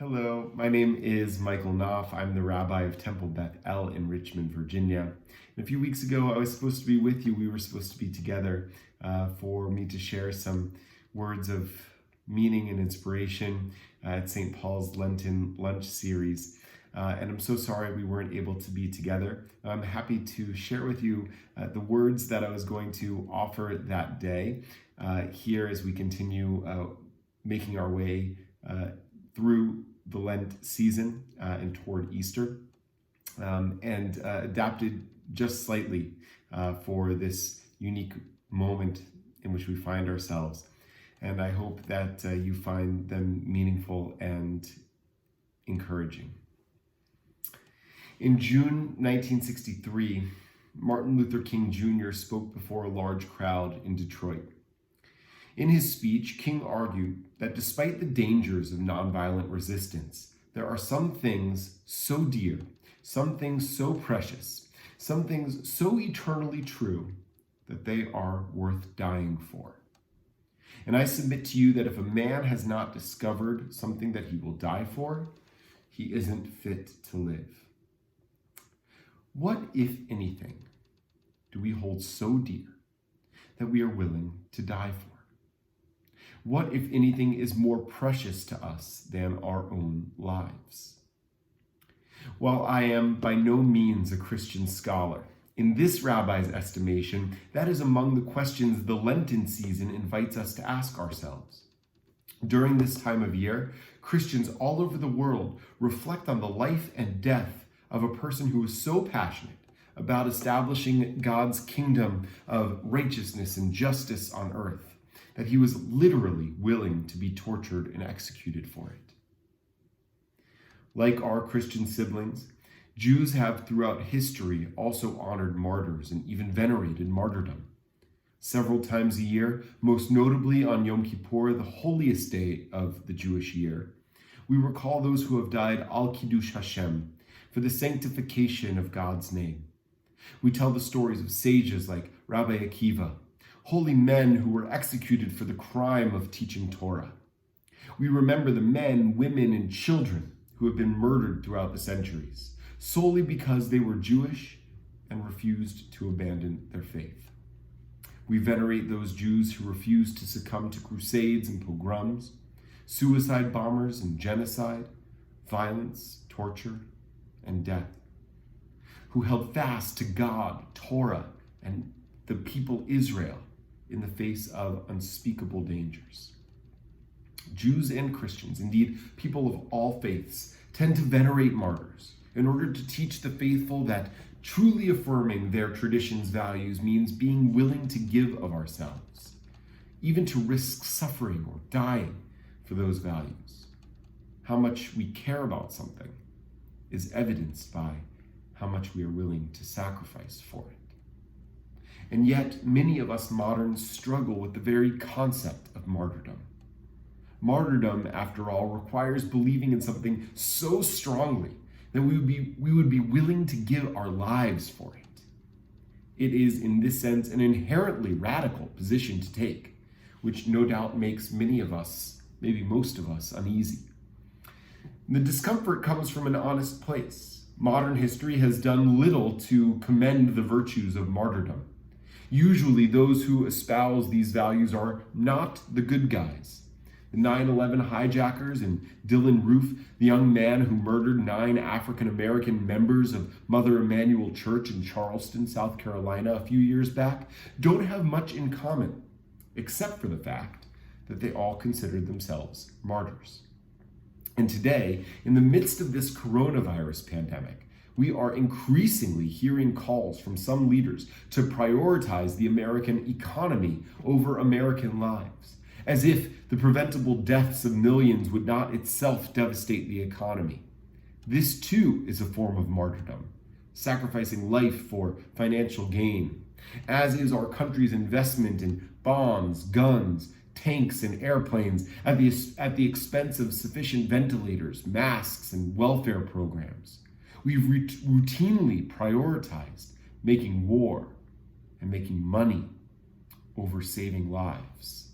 Hello, my name is Michael Knopf. I'm the Rabbi of Temple Beth-El in Richmond, Virginia. And a few weeks ago, I was supposed to be with you. We were supposed to be together for me to share some words of meaning and inspiration at St. Paul's Lenten lunch series. And I'm so sorry we weren't able to be together. I'm happy to share with you the words that I was going to offer that day here as we continue making our way through the Lent season and toward Easter, and adapted just slightly for this unique moment in which we find ourselves. And I hope that you find them meaningful and encouraging. In June 1963, Martin Luther King Jr. spoke before a large crowd in Detroit. In his speech, King argued that despite the dangers of nonviolent resistance, there are some things so dear, some things so precious, some things so eternally true that they are worth dying for. And I submit to you that if a man has not discovered something that he will die for, he isn't fit to live. What, if anything, do we hold so dear that we are willing to die for? What, if anything, is more precious to us than our own lives? While I am by no means a Christian scholar, in this rabbi's estimation, that is among the questions the Lenten season invites us to ask ourselves. During this time of year, Christians all over the world reflect on the life and death of a person who was so passionate about establishing God's kingdom of righteousness and justice on earth that he was literally willing to be tortured and executed for it. Like our Christian siblings, Jews have throughout history also honored martyrs and even venerated martyrdom. Several times a year, most notably on Yom Kippur, the holiest day of the Jewish year, we recall those who have died al Kiddush Hashem, for the sanctification of God's name. We tell the stories of sages like Rabbi Akiva, holy men who were executed for the crime of teaching Torah. We remember the men, women, and children who have been murdered throughout the centuries, solely because they were Jewish and refused to abandon their faith. We venerate those Jews who refused to succumb to crusades and pogroms, suicide bombers and genocide, violence, torture, and death, who held fast to God, Torah, and the people Israel in the face of unspeakable dangers. Jews and Christians, indeed people of all faiths, tend to venerate martyrs in order to teach the faithful that truly affirming their tradition's values means being willing to give of ourselves, even to risk suffering or dying for those values. How much we care about something is evidenced by how much we are willing to sacrifice for it. And yet, many of us moderns struggle with the very concept of martyrdom. Martyrdom, after all, requires believing in something so strongly that we would be willing to give our lives for it. It is, in this sense, an inherently radical position to take, which no doubt makes many of us, maybe most of us, uneasy. The discomfort comes from an honest place. Modern history has done little to commend the virtues of martyrdom. Usually those who espouse these values are not the good guys. The 9/11 hijackers and Dylan Roof, the young man who murdered 9 African-American members of Mother Emanuel Church in Charleston, South Carolina a few years back, don't have much in common, except for the fact that they all considered themselves martyrs. And today, in the midst of this coronavirus pandemic, we are increasingly hearing calls from some leaders to prioritize the American economy over American lives, as if the preventable deaths of millions would not itself devastate the economy. This too is a form of martyrdom, sacrificing life for financial gain, as is our country's investment in bonds, guns, tanks, and airplanes at the expense of sufficient ventilators, masks, and welfare programs. We've routinely prioritized making war and making money over saving lives.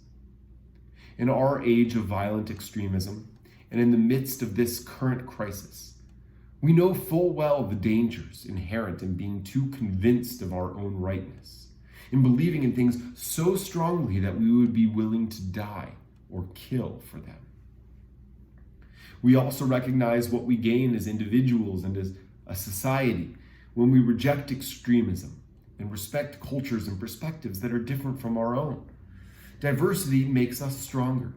In our age of violent extremism, And in the midst of this current crisis, we know full well the dangers inherent in being too convinced of our own rightness, in believing in things so strongly that we would be willing to die or kill for them. We also recognize what we gain as individuals and as a society when we reject extremism and respect cultures and perspectives that are different from our own. Diversity makes us stronger.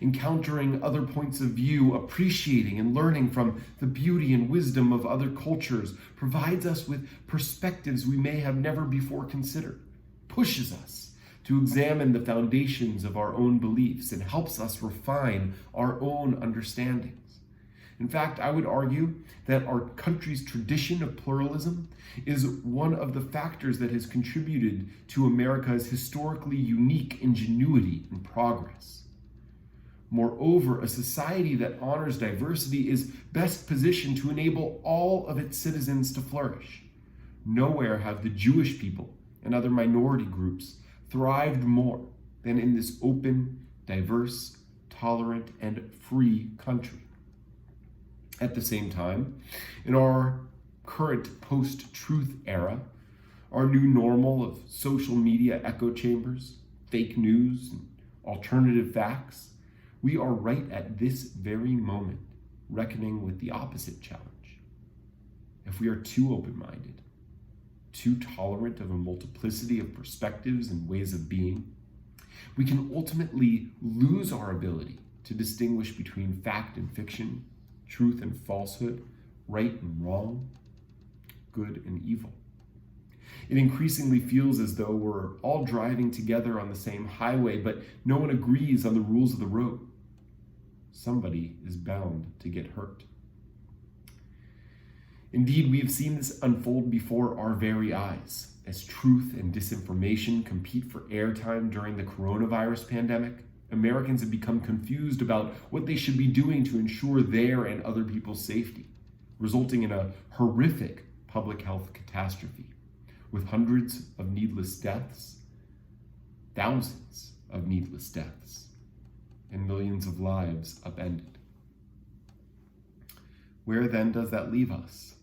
Encountering other points of view, appreciating and learning from the beauty and wisdom of other cultures provides us with perspectives we may have never before considered, pushes us to examine the foundations of our own beliefs, and helps us refine our own understandings. In fact, I would argue that our country's tradition of pluralism is one of the factors that has contributed to America's historically unique ingenuity and progress. Moreover, a society that honors diversity is best positioned to enable all of its citizens to flourish. Nowhere have the Jewish people and other minority groups thrived more than in this open, diverse, tolerant, and free country. At the same time, in our current post-truth era, our new normal of social media echo chambers, fake news, and alternative facts, we are right at this very moment reckoning with the opposite challenge. If we are too open-minded, too tolerant of a multiplicity of perspectives and ways of being, we can ultimately lose our ability to distinguish between fact and fiction, truth and falsehood, right and wrong, good and evil. It increasingly feels as though we're all driving together on the same highway, but no one agrees on the rules of the road. Somebody is bound to get hurt. Indeed, we have seen this unfold before our very eyes, as truth and disinformation compete for airtime during the coronavirus pandemic. Americans have become confused about what they should be doing to ensure their and other people's safety, resulting in a horrific public health catastrophe, with hundreds of needless deaths, thousands of needless deaths, and millions of lives upended. Where then does that leave us?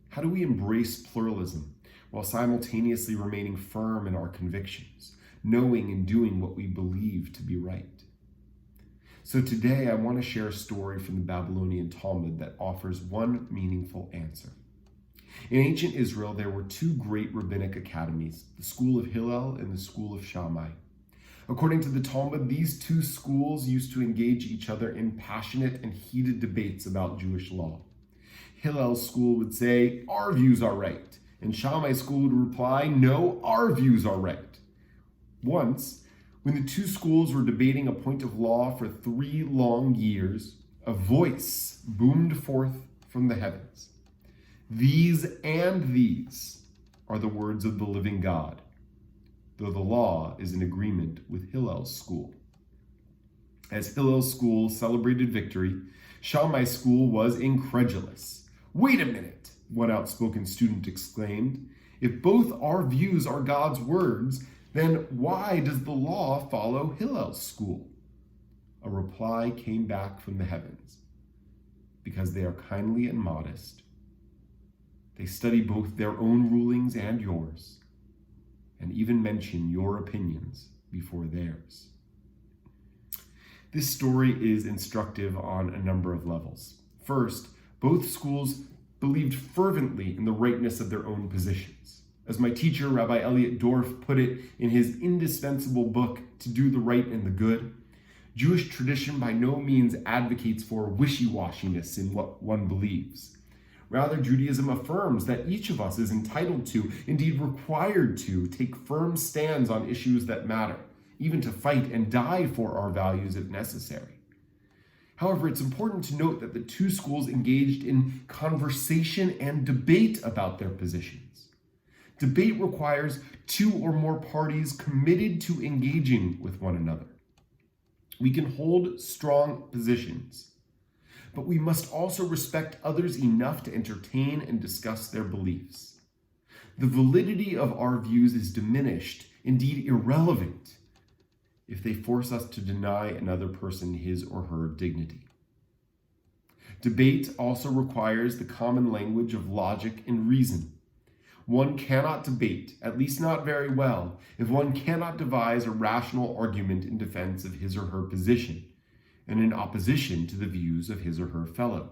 How do we embrace pluralism while simultaneously remaining firm in our convictions, knowing and doing what we believe to be right? So today I want to share a story from the Babylonian Talmud that offers one meaningful answer. In ancient Israel, there were two great rabbinic academies, the school of Hillel and the school of Shammai. According to the Talmud, these two schools used to engage each other in passionate and heated debates about Jewish law. Hillel's school would say, "Our views are right," and Shammai's school would reply, "No, our views are right." Once, when the two schools were debating a point of law for 3 long years, a voice boomed forth from the heavens. "These and these are the words of the living God," though the law is in agreement with Hillel's school. As Hillel's school celebrated victory, Shammai's school was incredulous. "Wait a minute," one outspoken student exclaimed. "If both our views are God's words, then why does the law follow Hillel's school?" A reply came back from the heavens. "Because they are kindly and modest. They study both their own rulings and yours, and even mention your opinions before theirs." This story is instructive on a number of levels. First, both schools believed fervently in the rightness of their own positions. As my teacher, Rabbi Elliot Dorff, put it in his indispensable book, To Do the Right and the Good, Jewish tradition by no means advocates for wishy-washiness in what one believes. Rather, Judaism affirms that each of us is entitled to, indeed required to, take firm stands on issues that matter, even to fight and die for our values if necessary. However, it's important to note that the two schools engaged in conversation and debate about their positions. Debate requires 2 or more parties committed to engaging with one another. We can hold strong positions, but we must also respect others enough to entertain and discuss their beliefs. The validity of our views is diminished, indeed irrelevant, if they force us to deny another person his or her dignity. Debate also requires the common language of logic and reason. One cannot debate, at least not very well, if one cannot devise a rational argument in defense of his or her position and in opposition to the views of his or her fellow.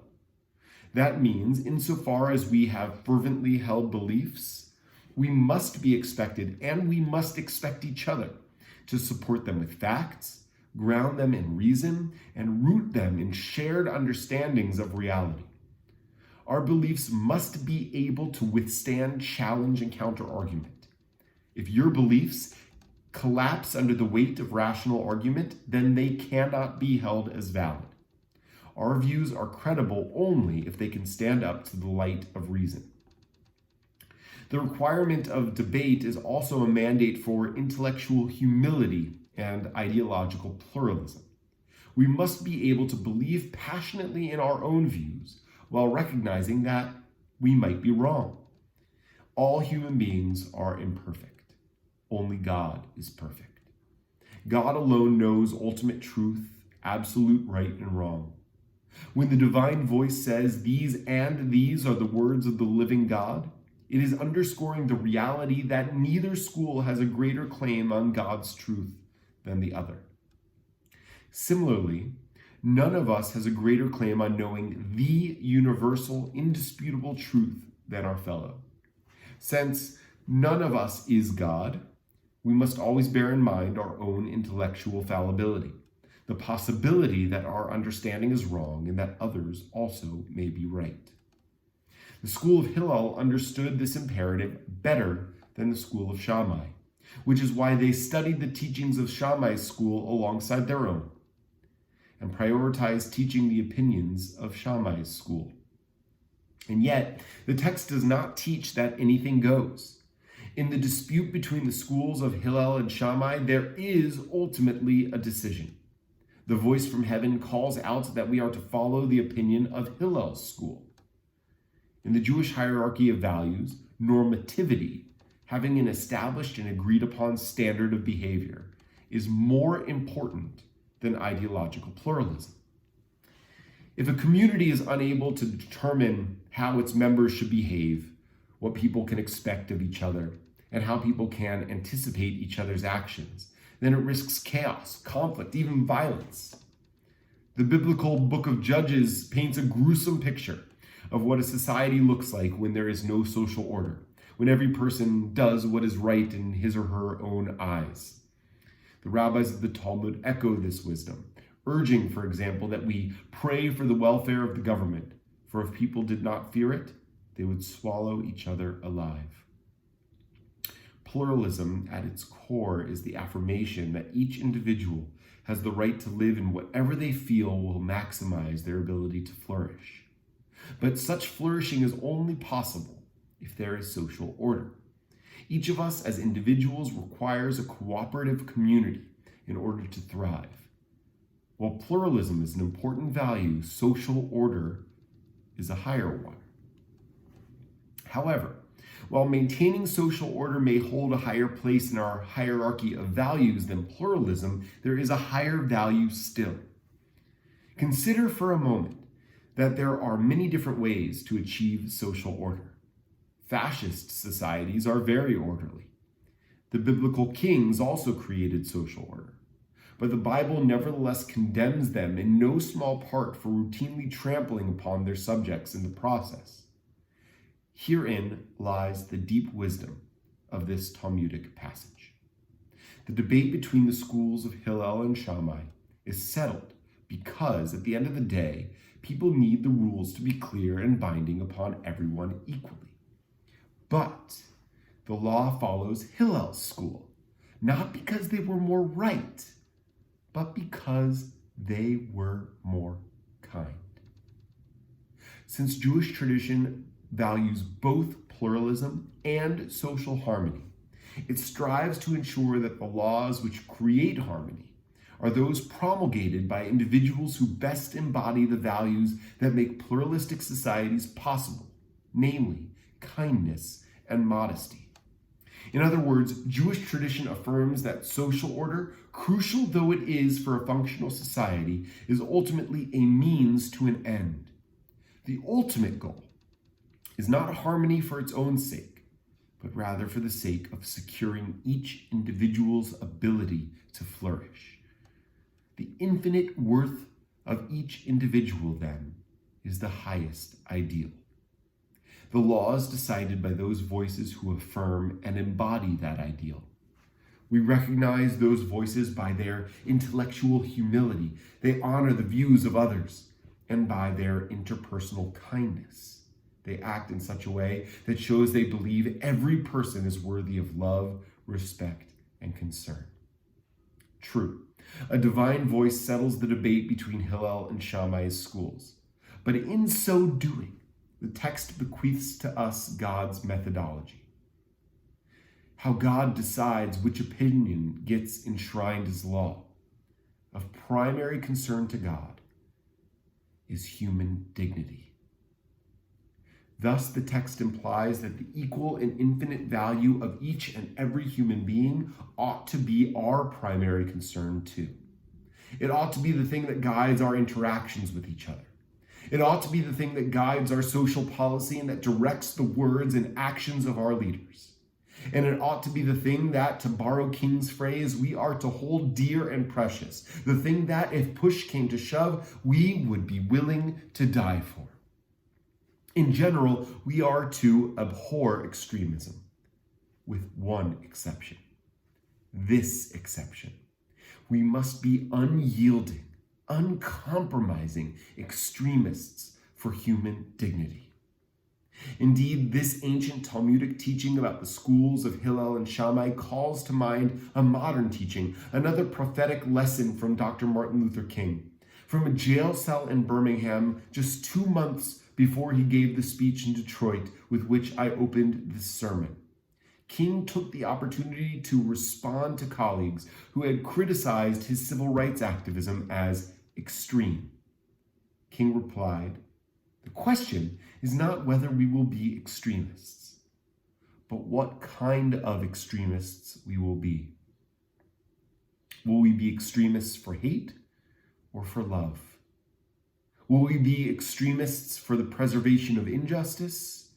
That means, insofar as we have fervently held beliefs, we must be expected, and we must expect each other, to support them with facts, ground them in reason, and root them in shared understandings of reality. Our beliefs must be able to withstand challenge and counter-argument. If your beliefs collapse under the weight of rational argument, then they cannot be held as valid. Our views are credible only if they can stand up to the light of reason. The requirement of debate is also a mandate for intellectual humility and ideological pluralism. We must be able to believe passionately in our own views while recognizing that we might be wrong. All human beings are imperfect. Only God is perfect. God alone knows ultimate truth, absolute right and wrong. When the divine voice says, "These and these are the words of the living God," it is underscoring the reality that neither school has a greater claim on God's truth than the other. Similarly, none of us has a greater claim on knowing the universal, indisputable truth than our fellow. Since none of us is God, we must always bear in mind our own intellectual fallibility, the possibility that our understanding is wrong and that others also may be right. The school of Hillel understood this imperative better than the school of Shammai, which is why they studied the teachings of Shammai's school alongside their own, and prioritized teaching the opinions of Shammai's school. And yet, the text does not teach that anything goes. In the dispute between the schools of Hillel and Shammai, there is ultimately a decision. The voice from heaven calls out that we are to follow the opinion of Hillel's school. In the Jewish hierarchy of values, normativity, having an established and agreed upon standard of behavior, is more important than ideological pluralism. If a community is unable to determine how its members should behave, what people can expect of each other, and how people can anticipate each other's actions, then it risks chaos, conflict, even violence. The biblical book of Judges paints a gruesome picture of what a society looks like when there is no social order, when every person does what is right in his or her own eyes. The rabbis of the Talmud echo this wisdom, urging, for example, that we pray for the welfare of the government, for if people did not fear it, they would swallow each other alive. Pluralism at its core is the affirmation that each individual has the right to live in whatever they feel will maximize their ability to flourish. But such flourishing is only possible if there is social order. Each of us as individuals requires a cooperative community in order to thrive. While pluralism is an important value, social order is a higher one. However, while maintaining social order may hold a higher place in our hierarchy of values than pluralism, there is a higher value still. Consider for a moment that there are many different ways to achieve social order. Fascist societies are very orderly. The biblical kings also created social order, but the Bible nevertheless condemns them in no small part for routinely trampling upon their subjects in the process. Herein lies the deep wisdom of this Talmudic passage. The debate between the schools of Hillel and Shammai is settled because, at the end of the day, people need the rules to be clear and binding upon everyone equally. But the law follows Hillel's school, not because they were more right, but because they were more kind. Since Jewish tradition values both pluralism and social harmony, it strives to ensure that the laws which create harmony are those promulgated by individuals who best embody the values that make pluralistic societies possible, namely kindness and modesty. In other words, Jewish tradition affirms that social order, crucial though it is for a functional society, is ultimately a means to an end. The ultimate goal is not harmony for its own sake, but rather for the sake of securing each individual's ability to flourish. The infinite worth of each individual, then, is the highest ideal. The law is decided by those voices who affirm and embody that ideal. We recognize those voices by their intellectual humility. They honor the views of others, and by their interpersonal kindness. They act in such a way that shows they believe every person is worthy of love, respect, and concern. True, a divine voice settles the debate between Hillel and Shammai's schools. But in so doing, the text bequeaths to us God's methodology. How God decides which opinion gets enshrined as law. Of primary concern to God is human dignity. Thus, the text implies that the equal and infinite value of each and every human being ought to be our primary concern too. It ought to be the thing that guides our interactions with each other. It ought to be the thing that guides our social policy and that directs the words and actions of our leaders. And it ought to be the thing that, to borrow King's phrase, we are to hold dear and precious. The thing that, if push came to shove, we would be willing to die for. In general, we are to abhor extremism, with one exception. This exception. We must be unyielding, uncompromising extremists for human dignity. Indeed, this ancient Talmudic teaching about the schools of Hillel and Shammai calls to mind a modern teaching, another prophetic lesson from Dr. Martin Luther King. From a jail cell in Birmingham, just 2 months before he gave the speech in Detroit with which I opened this sermon, King took the opportunity to respond to colleagues who had criticized his civil rights activism as extreme. King replied, "The question is not whether we will be extremists, but what kind of extremists we will be. Will we be extremists for hate or for love? Will we be extremists for the preservation of injustice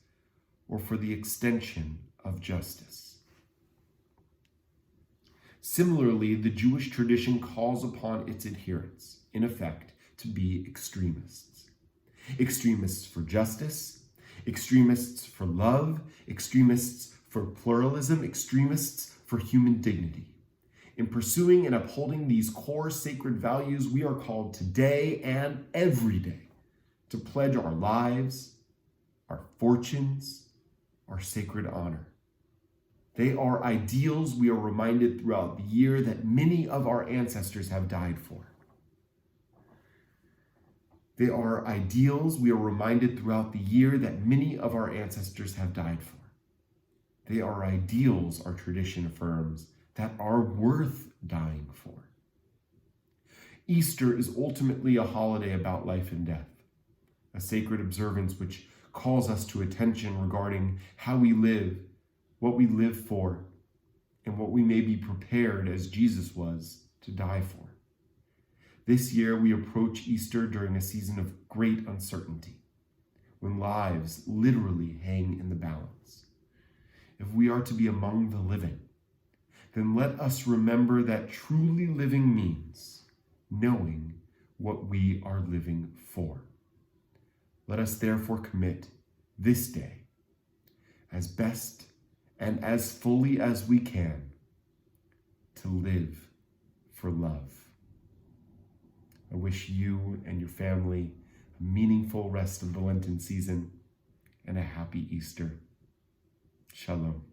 or for the extension of justice?" Similarly, the Jewish tradition calls upon its adherents, in effect, to be extremists. Extremists for justice, extremists for love, extremists for pluralism, extremists for human dignity. In pursuing and upholding these core sacred values, we are called today and every day to pledge our lives, our fortunes, our sacred honor. They are ideals we are reminded throughout the year that many of our ancestors have died for. They are ideals we are reminded throughout the year that many of our ancestors have died for. They are ideals, our tradition affirms, that are worth dying for. Easter is ultimately a holiday about life and death, a sacred observance which calls us to attention regarding how we live, what we live for, and what we may be prepared, as Jesus was, to die for. This year, we approach Easter during a season of great uncertainty, when lives literally hang in the balance. If we are to be among the living, then let us remember that truly living means knowing what we are living for. Let us therefore commit this day, as best and as fully as we can, to live for love. I wish you and your family a meaningful rest of the Lenten season and a happy Easter. Shalom.